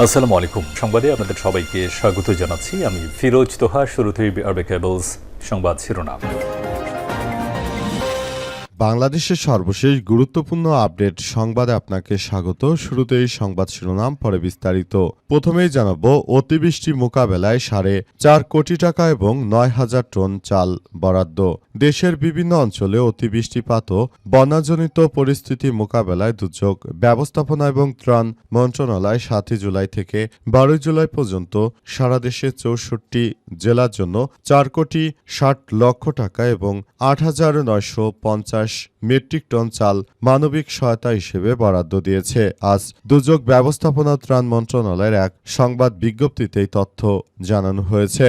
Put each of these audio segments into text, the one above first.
আসসালামু আলাইকুম। সংবাদে আপনাদের সবাইকে স্বাগত জানাচ্ছি। আমি ফিরোজ তোহা। শুরুতেই আরবে কেবলস সংবাদ শিরোনাম। বাংলাদেশের সর্বশেষ গুরুত্বপূর্ণ আপডেট সংবাদে আপনাকে স্বাগত। শুরুতেই সংবাদ শিরোনাম, পরে বিস্তারিত। প্রথমেই জানাবো, অতিবৃষ্টি মোকাবেলায় 4.5 কোটি টাকা এবং 9,000 টন চাল বরাদ্দ। দেশের বিভিন্ন অঞ্চলে অতিবৃষ্টিপাত ও বন্যাজনিত পরিস্থিতি মোকাবেলায় দুর্যোগ ব্যবস্থাপনা এবং ত্রাণ মন্ত্রণালয় 7 জুলাই থেকে 12 জুলাই পর্যন্ত সারা দেশে 64 জেলার জন্য 4,60,00,000 টাকা এবং 8,950 মেট্রিক টন চাল মানবিক সহায়তা হিসেবে বরাদ্দ দিয়েছে। আজ দুর্যোগ ব্যবস্থাপনা ত্রাণ মন্ত্রণালয়ের এক সংবাদ বিজ্ঞপ্তিতে এই তথ্য জানানো হয়েছে।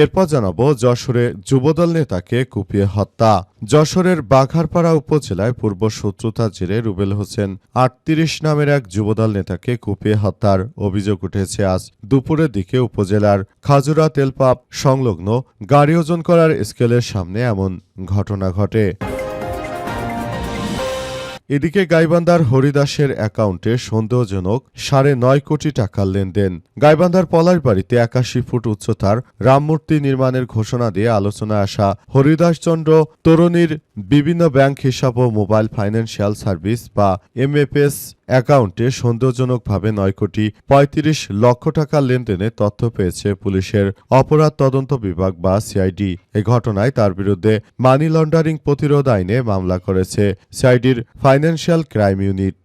এরপর জানাবো, যশোরে যুবদল নেতাকে কুপিয়ে হত্যা। যশোরের বাঘারপাড়া উপজেলায় পূর্ব শত্রুতার জেরে রুবেল হোসেন 38 নামের এক যুবদল নেতাকে কুপিয়ে হত্যার অভিযোগ উঠেছে। আজ দুপুরের দিকে উপজেলার খাজুরা তেলপাম্প সংলগ্ন গাড়ি ওজন করার স্কেলের সামনে এমন ঘটনা ঘটে। এদিকে গাইবান্ধার হরিদাসের অ্যাকাউন্টে সন্দেহজনক 9.5 কোটি টাকার লেনদেন। গাইবান্ধার পলাশবাড়িতে 81 ফুট উচ্চতার রামমূর্তি নির্মাণের ঘোষণা দিয়ে আলোচনায় আসা হরিদাসচন্দ্র তরুণীর বিভিন্ন ব্যাংক হিসাব ও মোবাইল ফাইন্যান্সিয়াল সার্ভিস বা এমএফএস অ্যাকাউন্টে সন্দেহজনকভাবে 9,35,00,000 টাকার লেনদেনের তথ্য পেয়েছে পুলিশের অপরাধ তদন্ত বিভাগ বা সিআইডি। এই ঘটনায় তার বিরুদ্ধে মানি লন্ডারিং প্রতিরোধ আইনে মামলা করেছে সিআইডির ফাইন্যান্সিয়াল ক্রাইম ইউনিট।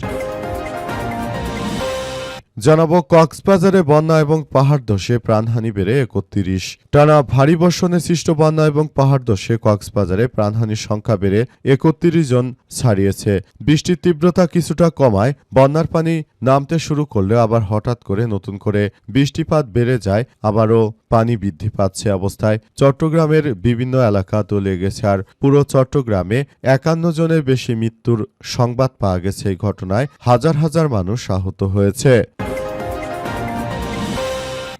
জানাবো, কক্সবাজারে বন্যা এবং পাহাড় ধসে প্রাণহানি বেড়ে 31। টানা ভারী বর্ষণে সৃষ্ট বন্যা এবং পাহাড় ধসে কক্সবাজারে প্রাণহানির সংখ্যা বেড়ে 31 জন ছাড়িয়েছে। বৃষ্টির তীব্রতা কিছুটা কমায় বন্যার পানি নামতে শুরু করলেও আবার হঠাৎ করে নতুন করে বৃষ্টিপাত বেড়ে যায়, আবারও পানি বৃদ্ধি পাচ্ছে। অবস্থায় চট্টগ্রামের বিভিন্ন এলাকা তলিয়ে গেছে। আর পুরো চট্টগ্রামে 51 জনের বেশি মৃত্যুর সংবাদ পাওয়া গেছে। এই ঘটনায় হাজার হাজার মানুষ আহত হয়েছে।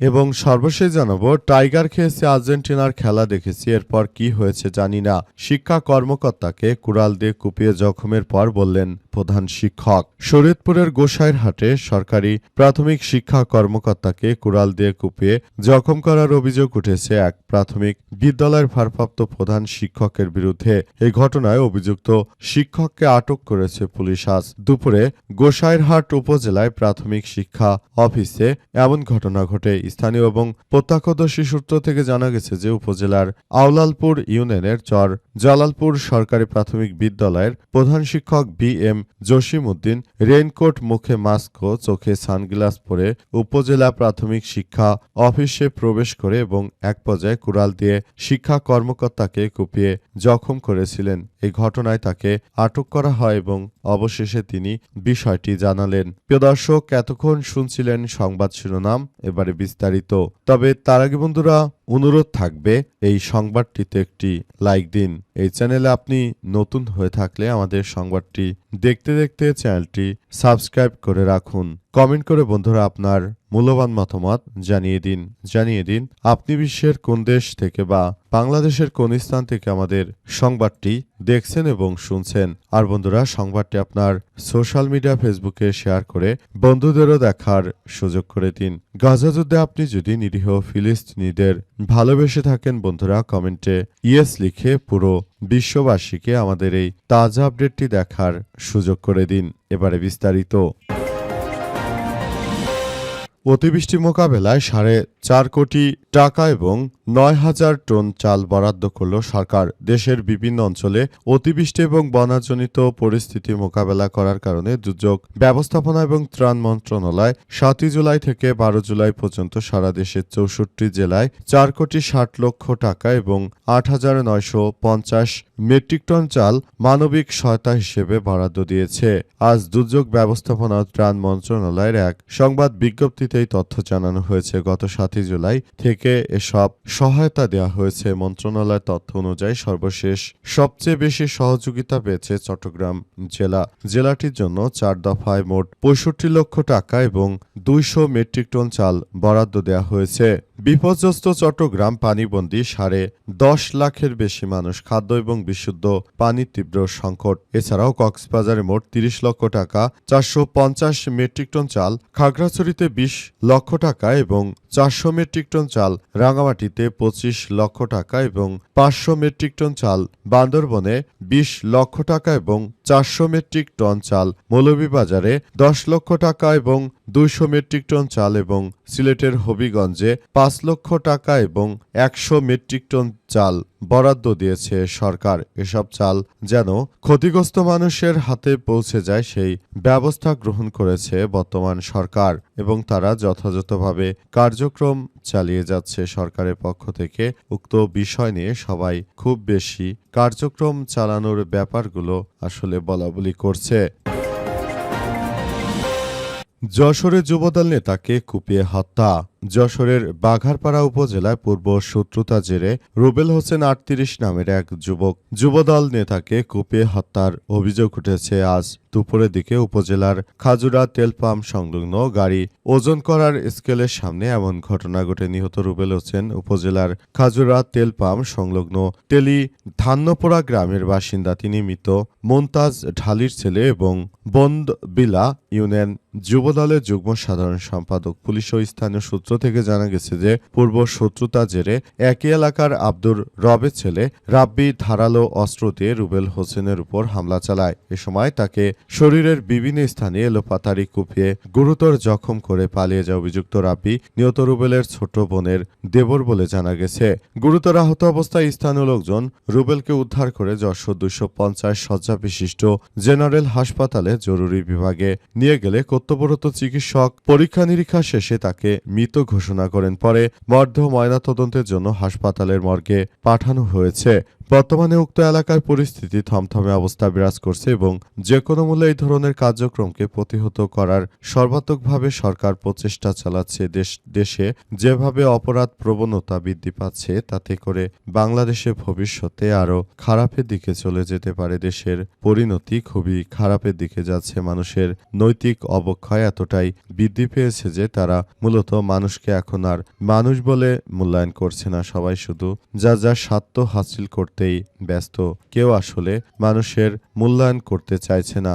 এবং সর্বশেষ জানাবো, টাইগার খেয়েছে আর্জেন্টিনার খেলা দেখেছি, এরপর কি হয়েছে জানি না। শিক্ষা কর্মকর্তাকে কুড়াল দিয়ে কুপিয়ে জখমের পর বললেন প্রধান শিক্ষক। শরীয়তপুরের গোসাইরহাটে সরকারি প্রাথমিক শিক্ষা কর্মকর্তাকে কুড়াল দিয়ে কুপিয়ে জখম করার অভিযোগ উঠেছে এক প্রাথমিক বিদ্যালয়ের ভারপ্রাপ্ত প্রধান শিক্ষকের বিরুদ্ধে। এই ঘটনায় অভিযুক্ত শিক্ষককে আটক করেছে পুলিশ। আজ দুপুরে গোসাইরহাট উপজেলায় প্রাথমিক শিক্ষা অফিসে এমন ঘটনা ঘটে। স্থানীয় এবং প্রত্যক্ষদর্শী সূত্র থেকে জানা গেছে যে উপজেলার আউলালপুর ইউনিয়নের চর জালালপুর সরকারি প্রাথমিক বিদ্যালয়ের প্রধান শিক্ষক বি.এম. জসিম উদ্দিন রেইনকোট, মুখে মাস্ক ও চোখে সানগ্লাস পরে উপজেলা প্রাথমিক শিক্ষা অফিসে প্রবেশ করে এবং এক পর্যায়ে কুড়াল দিয়ে শিক্ষা কর্মকর্তাকে কুপিয়ে জখম করেছিলেন। এই ঘটনায় তাকে আটক করা হয় এবং অবশেষে তিনি বিষয়টি জানালেন। প্রিয় দর্শক, এতক্ষণ শুনছিলেন সংবাদ শিরোনাম, এবারে বিস্তারিত। তবে তার আগে বন্ধুরা, অনুরোধ থাকবে এই সংবাদটিতে একটি লাইক দিন। এই চ্যানেলে আপনি নতুন হয়ে থাকলে আমাদের সংবাদটি দেখতে দেখতে চ্যানেলটি সাবস্ক্রাইব করে রাখুন। কমেন্ট করে বন্ধুরা আপনার মূল্যবান মতামত জানিয়ে দিন আপনি বিশ্বের কোন দেশ থেকে বা বাংলাদেশের কোন স্থান থেকে আমাদের সংবাদটি দেখছেন এবং শুনছেন। আর বন্ধুরা, সংবাদটি আপনার সোশ্যাল মিডিয়া ফেসবুকে শেয়ার করে বন্ধুদেরও দেখার সুযোগ করে দিন। গাজা যুদ্ধে আপনি যদি নিরীহ ফিলিস্তিনিদের ভালোবেসে থাকেন বন্ধুরা, কমেন্টে ইয়েস লিখে পুরো বিশ্ববাসীকে আমাদের এই তাজা আপডেটটি দেখার সুযোগ করে দিন। এবারে বিস্তারিত। অতিবৃষ্টি মোকাবেলায় 4.5 কোটি টাকা এবং 9,000 টন চাল বরাদ্দ করল সরকার। দেশের বিভিন্ন অঞ্চলে অতিবৃষ্টি এবং বন্যাজনিত পরিস্থিতি মোকাবেলা করার কারণে দুর্যোগ ব্যবস্থাপনা এবং ত্রাণ মন্ত্রণালয় 7 জুলাই থেকে 12 জুলাই পর্যন্ত সারা দেশের 64 জেলায় 4,60,00,000 টাকা এবং 8,950 মেট্রিক টন চাল মানবিক সহায়তা হিসেবে বরাদ্দ দিয়েছে। আজ দুর্যোগ ব্যবস্থাপনা ও ত্রাণ মন্ত্রণালয়ের এক সংবাদ বিজ্ঞপ্তিতে এই তথ্য জানানো হয়েছে। গত 7 জুলাই থেকে এসব সহায়তা দেওয়া হয়েছে। মন্ত্রণালয়ের তথ্য অনুযায়ী সর্বশেষ সবচেয়ে বেশি সহযোগিতা পেয়েছে চট্টগ্রাম জেলা। জেলাটির জন্য 4 দফায় মোট 65 লক্ষ টাকা এবং 200 মেট্রিক টন চাল বরাদ্দ দেওয়া হয়েছে। বিপর্যস্ত চট্টগ্রাম পানিবন্দী 10.5 লাখের বেশি মানুষ, খাদ্য এবং বিশুদ্ধ পানির তীব্র সংকট। এছাড়াও কক্সবাজারে মোট 30 লক্ষ টাকা, 450 মেট্রিক টন চাল, খাগড়াছড়িতে 20 লক্ষ টাকা এবং 400 মেট্রিক টন চাল, রাঙামাটিতে 25 লক্ষ টাকা এবং 500 মেট্রিক টন চাল, বান্দরবনে 20 লক্ষ টাকা এবং 400 মেট্রিক টন চাল, মৌলভীবাজারে 10 লক্ষ টাকা এবং 200 মেট্রিক টন চাল এবং সিলেটের হবিগঞ্জে 5 লক্ষ টাকা এবং 100 মেট্রিক টন চাল বরাদ্দ দিয়েছে সরকার। এসব চাল যেন ক্ষতিগ্রস্ত মানুষের হাতে পৌঁছে যায় সেই ব্যবস্থা গ্রহণ করেছে বর্তমান সরকার এবং তারা যথাযথভাবে কার্যক্রম চালিয়ে যাচ্ছে সরকারের পক্ষ থেকে। উক্ত বিষয় নিয়ে সবাই খুব বেশি কার্যক্রম চালানোর ব্যাপারগুলো আসলে বলাবলি করছে। যশোরে যুবদল নেতাকে কুপিয়ে হত্যা। যশোরের বাঘারপাড়া উপজেলায় পূর্ব শত্রুতা জেরে রুবেল হোসেন 38 নামের এক যুবদল নেতাকে কুপিয়ে হত্যার অভিযোগ উঠেছে আজ দুপুরের দিকে উপজেলার খাজুরা তেল পাম্প সংলগ্ন গাড়ি ওজন করার স্কেলের সামনে এমন ঘটনা ঘটে। নিহত রুবেল হোসেন উপজেলার খাজুরা তেল পাম্প সংলগ্ন তেলি ধান্যপোড়া গ্রামের বাসিন্দা। তিনি মৃত মোন্তাজ ঢালির ছেলে এবং বন্দবিলা ইউনিয়ন যুবদলের যুগ্ম সাধারণ সম্পাদক। পুলিশ ও স্থানীয় সূত্র থেকে জানা গেছে যে পূর্ব শত্রুতা জেরে একই এলাকার আব্দুর রবের ছেলে রাব্বি ধারালো অস্ত্র দিয়ে রুবেল হোসেনের উপর হামলা চালায়। এ সময় তাকে শরীরের বিভিন্ন স্থানে এলোপাতাড়ি কুপিয়ে গুরুতর জখম করে পালিয়ে যায় অভিযুক্ত রাব্বি নিহত রুবেলের ছোট বোনের দেবর বলে জানা গেছে। গুরুতর আহত অবস্থায় স্থানীয় লোকজন রুবেলকে উদ্ধার করে যশোর 250 শয্যা বিশিষ্ট জেনারেল হাসপাতালে জরুরি বিভাগে নিয়ে গেলে কর্তব্যরত চিকিৎসক পরীক্ষা নিরীক্ষা শেষে তাকে মৃত ঘোষণা করেন। পরে মরদেহ ময়নাতদন্তের জন্য হাসপাতালের মর্গে পাঠানো হয়েছে। বর্তমানে উক্ত এলাকার পরিস্থিতি থমথমে অবস্থা বিরাজ করছে এবং যে কোনো মূল্যে এই ধরনের কার্যক্রমকে প্রতিহত করার সর্বাত্মকভাবে সরকার প্রচেষ্টা চালাচ্ছে। দেশে যেভাবে অপরাধ প্রবণতা বৃদ্ধি পাচ্ছে তাতে করে বাংলাদেশে ভবিষ্যতে আরও খারাপের দিকে চলে যেতে পারে। দেশের পরিণতি খুবই খারাপের দিকে যাচ্ছে। মানুষের নৈতিক অবক্ষয় এতটাই বৃদ্ধি পেয়েছে যে তারা মূলত মানুষকে এখন আর মানুষ বলে মূল্যায়ন করছে না। সবাই শুধু যার স্বার্থ হাসিল করতে ব্যস্ত, কেউ আসলে মানুষের মূল্যায়ন করতে চাইছে না।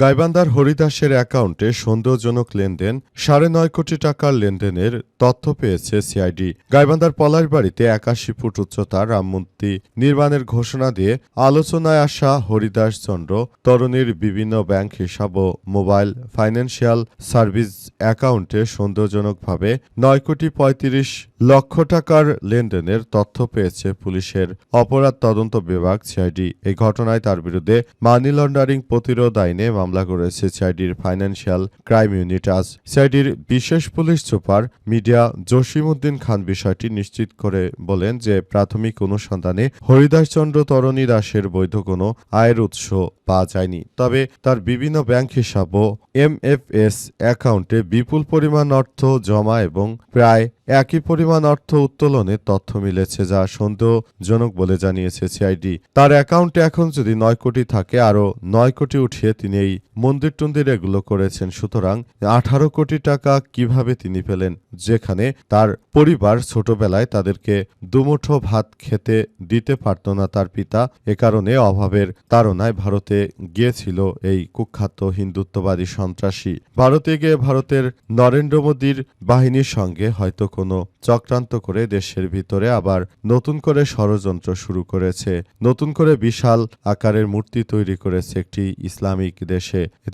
গাইবান্ধার হরিদাসের অ্যাকাউন্টে সন্দেহজনক লেনদেন, 9.5 কোটি টাকার লেনদেনের তথ্য পেয়েছে সিআইডি। গাইবান্ধার পলাশবাড়িতে 81 ফুট উচ্চতার রামমূর্তি নির্মাণের ঘোষণা দিয়ে আলোচনায় আসা হরিদাস চন্দ্র তরুণীর বিভিন্ন ব্যাংক হিসাব ও মোবাইল ফাইন্যান্সিয়াল সার্ভিস অ্যাকাউন্টে সন্দেহজনকভাবে 9.35 লক্ষ টাকার লেনদেনের তথ্য পেয়েছে পুলিশের অপরাধ তদন্ত বিভাগ সিআইডি। এই ঘটনায় তার বিরুদ্ধে মানি লন্ডারিং প্রতিরোধ আইনে মামলা করেছে সিআইডির ফাইন্যান্সিয়াল ক্রাইম ইউনিট। আজ সিআইডির বিশেষ পুলিশ সুপার মিডিয়া জসিমউদ্দিন খান বিষয়টি নিশ্চিত করে বলেন যে প্রাথমিক অনুসন্ধানে হরিদাসচন্দ্র তরণী দাসের বৈধ কোনো আয়ের উৎস পাওয়া যায়নি। তবে তার বিভিন্ন ব্যাংক হিসাব ও এমএফএস অ্যাকাউন্টে বিপুল পরিমাণ অর্থ জমা এবং প্রায় একই পরিমাণ অর্থ উত্তোলনের তথ্য মিলেছে, যা সন্দেহজনক বলে জানিয়েছে সিআইডি। তার অ্যাকাউন্টে এখন যদি 9 কোটি থাকে, আরও 9 কোটি উঠিয়ে তিনি এই মন্দির টন্দির এগুলো করেছেন। সুতরাং 18 কোটি টাকা কিভাবে তিনি পেলেন, যেখানে তার পরিবার ছোটবেলায় তাদেরকে দুমুঠো ভাত খেতে দিতে পারত না তার পিতা। এ কারণে অভাবের তাড়নায় ভারতে গিয়েছিল এই কুখ্যাত হিন্দুত্ববাদী সন্ত্রাসী। ভারতে গিয়ে ভারতের নরেন্দ্র মোদীর বাহিনীর সঙ্গে হয়তো কোনো চক্রান্ত করে দেশের ভিতরে আবার নতুন করে ষড়যন্ত্র শুরু করেছে, নতুন করে বিশাল আকারের মূর্তি তৈরি করেছে একটি ইসলামিক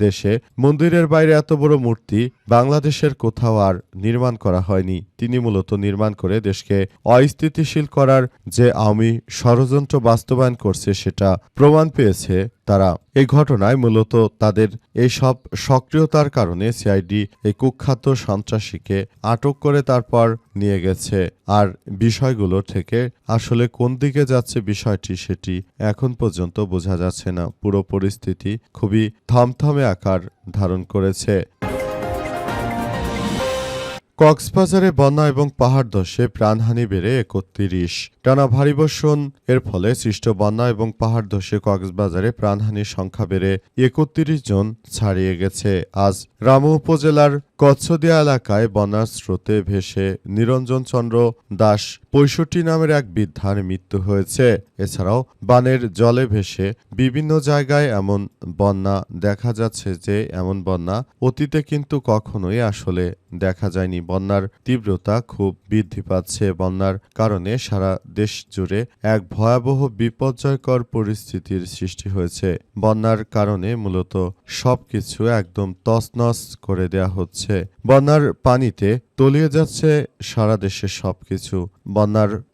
দেশে। মন্দিরের বাইরে এত বড় মূর্তি বাংলাদেশের কোথাও আর নির্মাণ করা হয়নি। তিনি মূলত নির্মাণ করে দেশকে অস্থিতিশীল করার যে আওয়ামী ষড়যন্ত্র বাস্তবায়ন করছে সেটা প্রমাণ পেয়েছে তারা। এই ঘটনায় মূলত তাদের এই সব সক্রিয়তার কারণে সিআইডি এই কুখ্যাত সন্ত্রাসীকে আটক করে তারপর নিয়ে গেছে। আর বিষয়গুলো থেকে আসলে কোন দিকে যাচ্ছে বিষয়টি সেটি এখন পর্যন্ত বোঝা যাচ্ছে না। পুরো পরিস্থিতি খুবই থমথমে আকার ধারণ করেছে। কক্সবাজারে বন্যা এবং পাহাড় ধসে প্রাণহানি বেড়ে 31। টানা ভারী বর্ষণ এর ফলে সৃষ্ট বন্যা এবং পাহাড় ধসে কক্সবাজারে প্রাণহানির সংখ্যা বেড়ে 31 জন ছাড়িয়ে গেছে। আজ রামু উপজেলার কচ্ছদিয়া এলাকায় বন্যার স্রোতে ভেসে নিরঞ্জন চন্দ্র দাস ৬৫ নামের এক বৃদ্ধার মৃত্যু হয়েছে। এছাড়াও বানের জলে ভেসে বিভিন্ন জায়গায় এমন বন্যা দেখা যাচ্ছে যে এমন বন্যা অতীতে কিন্তু কখনোই আসলে দেখা যায়নি। বন্যার তীব্রতা খুব বৃদ্ধি পাচ্ছে। বন্যার কারণে সারা দেশ জুড়ে এক ভয়াবহ বিপর্যয়কর পরিস্থিতির সৃষ্টি হয়েছে। বন্যার কারণে মূলত সবকিছু একদম তছনছ করে দেয়া হচ্ছে। বন্যার পানিতে তলিয়ে যাচ্ছে সারা দেশের সবকিছু।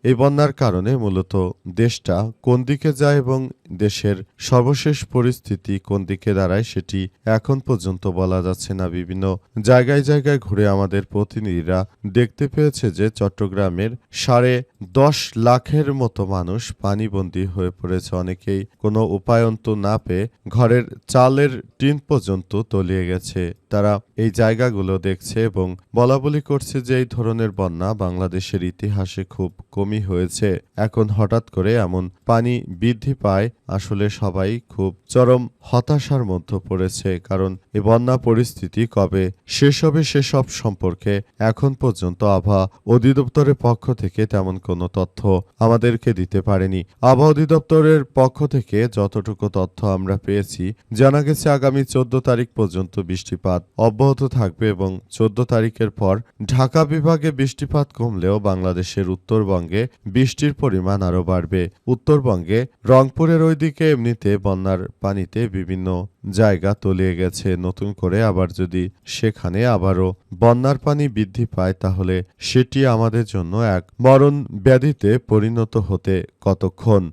এই বন্যার কারণে মূলত দেশটা কোন দিকে যায় এবং দেশের সর্বশেষ পরিস্থিতি কোন দিকে দাঁড়ায় সেটি এখন পর্যন্ত বলা যাচ্ছে না। বিভিন্ন জায়গায় জায়গায় ঘুরে আমাদের প্রতিনিধিরা দেখতে পেয়েছে যে চট্টগ্রামের 10.5 লাখের মতো মানুষ পানিবন্দী হয়ে পড়েছে। অনেকেই কোনো উপায়ন্ত না পেয়ে ঘরের চালের টিন পর্যন্ত তলিয়ে গেছে। তারা এই জায়গাগুলো দেখছে এবং বলাবলি করছে যে এই ধরনের বন্যা বাংলাদেশের ইতিহাসে খুব কমই হয়েছে। এখন হঠাৎ করে এমন পানি বৃদ্ধি পায় আসলে সবাই খুব চরম হতাশার মধ্যে পড়েছে। কারণ এই বন্যা পরিস্থিতি কবে শেষ হবে সেসব সম্পর্কে এখন পর্যন্ত আবহাওয়া অধিদপ্তরের পক্ষ থেকে তেমন কোনো তথ্য আমাদেরকে দিতে পারেনি। আবহাওয়া অধিদপ্তরের পক্ষ থেকে যতটুকু তথ্য আমরা পেয়েছি জানা গেছে আগামী 14 তারিখ পর্যন্ত বৃষ্টিপাত অব্যাহত থাকবে এবং 14 তারিখের পর ঢাকা বিভাগে বৃষ্টিপাত কমলেও বাংলাদেশের উত্তরবঙ্গে বৃষ্টির পরিমাণ আরও বাড়বে। উত্তরবঙ্গে রংপুরের ওইদিকে এমনিতে বন্যার পানিতে বিভিন্ন জায়গা তলিয়ে গেছে। নতুন করে আবার যদি সেখানে আবারও বন্যার পানি বৃদ্ধি পায় তাহলে সেটি আমাদের জন্য এক মরণ ব্যাধিতে পরিণত হতে কতক্ষণ।